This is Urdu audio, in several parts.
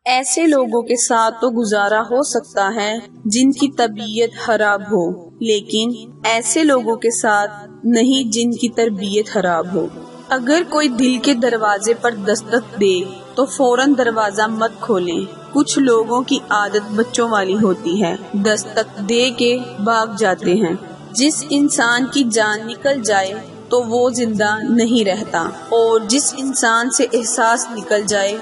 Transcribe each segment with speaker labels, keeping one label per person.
Speaker 1: ایسے لوگوں کے ساتھ تو گزارا ہو سکتا ہے جن کی طبیعت خراب ہو، لیکن ایسے لوگوں کے ساتھ نہیں جن کی تربیت خراب ہو۔ اگر کوئی دل کے دروازے پر دستک دے تو فوراً دروازہ مت کھولیں۔ کچھ لوگوں کی عادت بچوں والی ہوتی ہے، دستک دے کے بھاگ جاتے ہیں۔ جس انسان کی جان نکل جائے تو وہ زندہ نہیں رہتا، اور جس انسان سے احساس نکل جائے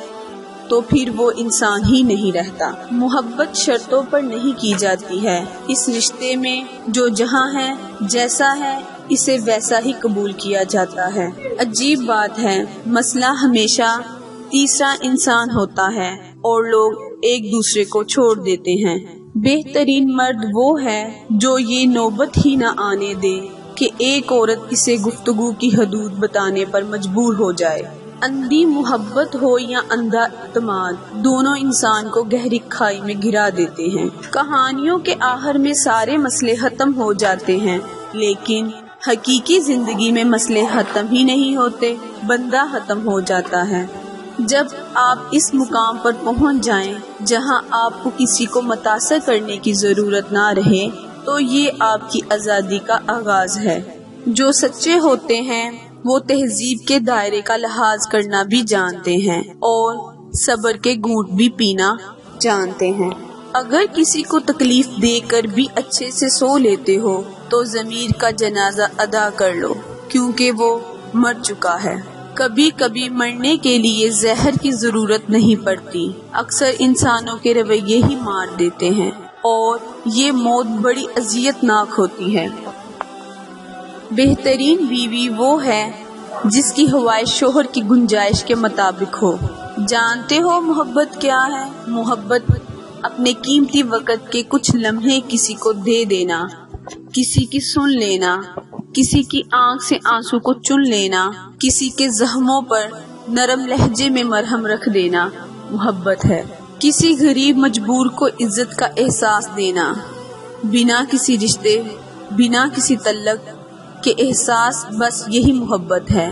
Speaker 1: تو پھر وہ انسان ہی نہیں رہتا۔ محبت شرطوں پر نہیں کی جاتی ہے۔ اس رشتے میں جو جہاں ہے، جیسا ہے، اسے ویسا ہی قبول کیا جاتا ہے۔ عجیب بات ہے، مسئلہ ہمیشہ تیسرا انسان ہوتا ہے اور لوگ ایک دوسرے کو چھوڑ دیتے ہیں۔ بہترین مرد وہ ہے جو یہ نوبت ہی نہ آنے دے کہ ایک عورت اسے گفتگو کی حدود بتانے پر مجبور ہو جائے۔ اندھی محبت ہو یا اندھا اعتماد، دونوں انسان کو گہری کھائی میں گرا دیتے ہیں۔ کہانیوں کے آخر میں سارے مسئلے ختم ہو جاتے ہیں، لیکن حقیقی زندگی میں مسئلے ختم ہی نہیں ہوتے، بندہ ختم ہو جاتا ہے۔ جب آپ اس مقام پر پہنچ جائیں جہاں آپ کو کسی کو متاثر کرنے کی ضرورت نہ رہے، تو یہ آپ کی آزادی کا آغاز ہے۔ جو سچے ہوتے ہیں وہ تہذیب کے دائرے کا لحاظ کرنا بھی جانتے ہیں اور صبر کے گھونٹ بھی پینا جانتے ہیں۔ اگر کسی کو تکلیف دے کر بھی اچھے سے سو لیتے ہو تو ضمیر کا جنازہ ادا کر لو، کیونکہ وہ مر چکا ہے۔ کبھی کبھی مرنے کے لیے زہر کی ضرورت نہیں پڑتی، اکثر انسانوں کے رویے ہی مار دیتے ہیں، اور یہ موت بڑی اذیت ناک ہوتی ہے۔ بہترین بیوی وہ ہے جس کی خواہش شوہر کی گنجائش کے مطابق ہو۔ جانتے ہو محبت کیا ہے؟ محبت اپنے قیمتی وقت کے کچھ لمحے کسی کو دے دینا، کسی کی سن لینا، کسی کی آنکھ سے آنسو کو چن لینا، کسی کے زخموں پر نرم لہجے میں مرہم رکھ دینا محبت ہے۔ کسی غریب مجبور کو عزت کا احساس دینا، بنا کسی رشتے، بنا کسی تعلق کے احساس، بس یہی محبت ہے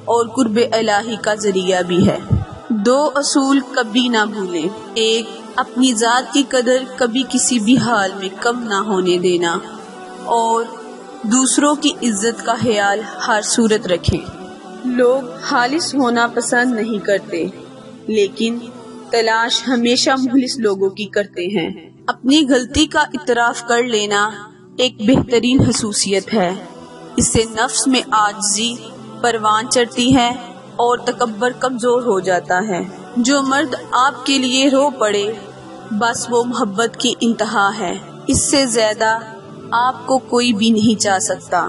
Speaker 1: اور قرب الہی کا ذریعہ بھی ہے۔ دو اصول کبھی نہ بھولیں، ایک اپنی ذات کی قدر کبھی کسی بھی حال میں کم نہ ہونے دینا، اور دوسروں کی عزت کا خیال ہر صورت رکھیں۔ لوگ خالص ہونا پسند نہیں کرتے، لیکن تلاش ہمیشہ مخلص لوگوں کی کرتے ہیں۔ اپنی غلطی کا اعتراف کر لینا ایک بہترین خصوصیت ہے، اس سے نفس میں عاجزی پروان چڑھتی ہے اور تکبر کمزور ہو جاتا ہے۔ جو مرد آپ کے لیے رو پڑے، بس وہ محبت کی انتہا ہے، اس سے زیادہ آپ کو کوئی بھی نہیں چاہ سکتا۔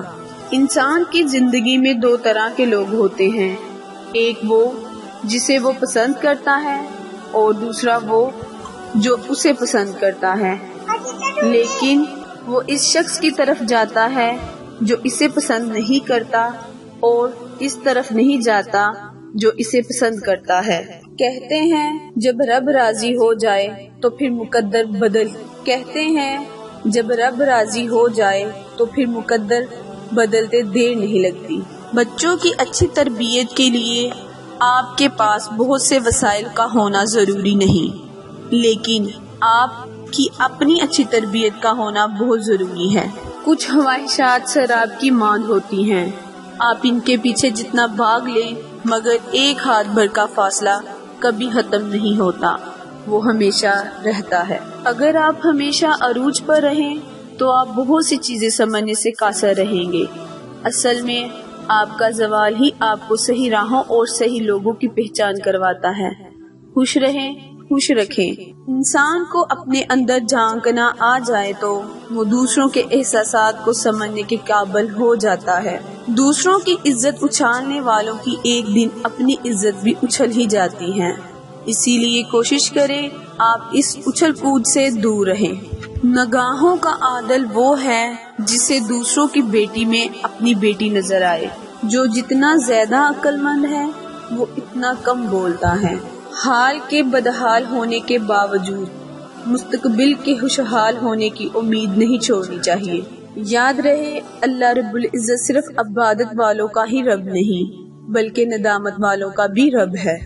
Speaker 1: انسان کی زندگی میں دو طرح کے لوگ ہوتے ہیں، ایک وہ جسے وہ پسند کرتا ہے اور دوسرا وہ جو اسے پسند کرتا ہے، لیکن وہ اس شخص کی طرف جاتا ہے جو اسے پسند نہیں کرتا اور اس طرف نہیں جاتا جو اسے پسند کرتا ہے۔ کہتے ہیں جب رب راضی ہو جائے تو پھر مقدر بدلتے دیر نہیں لگتی۔ بچوں کی اچھی تربیت کے لیے آپ کے پاس بہت سے وسائل کا ہونا ضروری نہیں، لیکن آپ کی اپنی اچھی تربیت کا ہونا بہت ضروری ہے۔ کچھ خواہشات شراب کی مانند ہوتی ہیں، آپ ان کے پیچھے جتنا بھاگ لیں مگر ایک ہاتھ بھر کا فاصلہ کبھی ختم نہیں ہوتا، وہ ہمیشہ رہتا ہے۔ اگر آپ ہمیشہ عروج پر رہیں تو آپ بہت سی چیزیں سمجھنے سے قاصر رہیں گے۔ اصل میں آپ کا زوال ہی آپ کو صحیح راہوں اور صحیح لوگوں کی پہچان کرواتا ہے۔ خوش رہیں، خوش رکھیں۔ انسان کو اپنے اندر جھانکنا آ جائے تو وہ دوسروں کے احساسات کو سمجھنے کے قابل ہو جاتا ہے۔ دوسروں کی عزت اچھالنے والوں کی ایک دن اپنی عزت بھی اچھل ہی جاتی ہے، اسی لیے کوشش کریں آپ اس اچھل کود سے دور رہیں۔ نگاہوں کا عادل وہ ہے جسے دوسروں کی بیٹی میں اپنی بیٹی نظر آئے۔ جو جتنا زیادہ عقل مند ہے وہ اتنا کم بولتا ہے۔ حال کے بدحال ہونے کے باوجود مستقبل کے خوشحال ہونے کی امید نہیں چھوڑنی چاہیے۔ یاد رہے، اللہ رب العزت صرف عبادت والوں کا ہی رب نہیں بلکہ ندامت والوں کا بھی رب ہے۔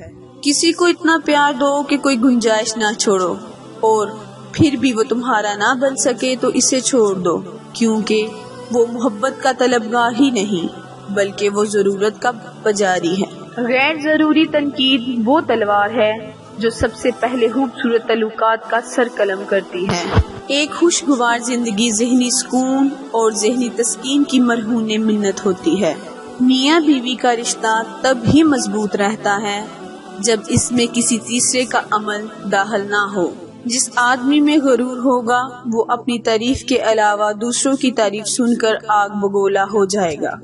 Speaker 1: کسی کو اتنا پیار دو کہ کوئی گنجائش نہ چھوڑو، اور پھر بھی وہ تمہارا نہ بن سکے تو اسے چھوڑ دو، کیونکہ وہ محبت کا طلبگار ہی نہیں بلکہ وہ ضرورت کا پجاری ہے۔ غیر ضروری تنقید وہ تلوار ہے جو سب سے پہلے خوبصورت تعلقات کا سر قلم کرتی ہے۔ ایک خوشگوار زندگی ذہنی سکون اور ذہنی تسکین کی مرہون منت ہوتی ہے۔ میاں بیوی کا رشتہ تب ہی مضبوط رہتا ہے جب اس میں کسی تیسرے کا عمل داخل نہ ہو۔ جس آدمی میں غرور ہوگا وہ اپنی تعریف کے علاوہ دوسروں کی تعریف سن کر آگ بگولا ہو جائے گا۔